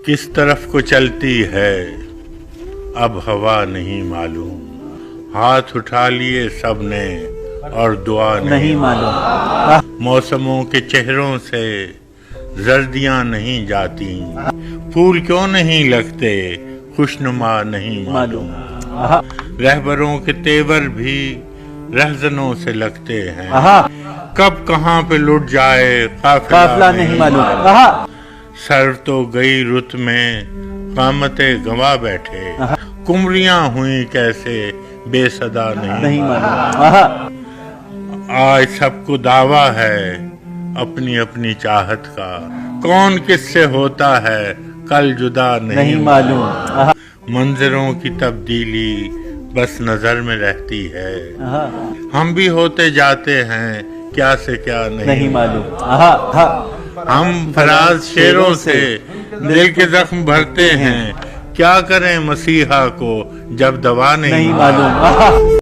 کس طرف کو چلتی ہے اب ہوا نہیں معلوم، ہاتھ اٹھا لیے سب نے اور دعا نہیں معلوم، موسموں کے چہروں سے زردیاں نہیں جاتی، پھول کیوں نہیں لگتے خوشنما نہیں معلوم، رہبروں کے تیور بھی رہزنوں سے لگتے ہیں، کب کہاں پہ لٹ جائے قافلہ نہیں معلوم، سر تو گئی رت میں قامتیں گنوا بیٹھے، کمریاں ہوئیں کیسے بے صدا نہیں معلوم، آج سب کو دعویٰ ہے اپنی اپنی چاہت کا، کون کس سے ہوتا ہے کل جدا نہیں معلوم، منظروں کی تبدیلی بس نظر میں رہتی ہے، ہم بھی ہوتے جاتے ہیں کیا سے کیا نہیں معلوم، ہم فراز شعروں سے دل کے زخم بھرتے ہیں، کیا کریں مسیحا کو جب دوا نہیں معلوم۔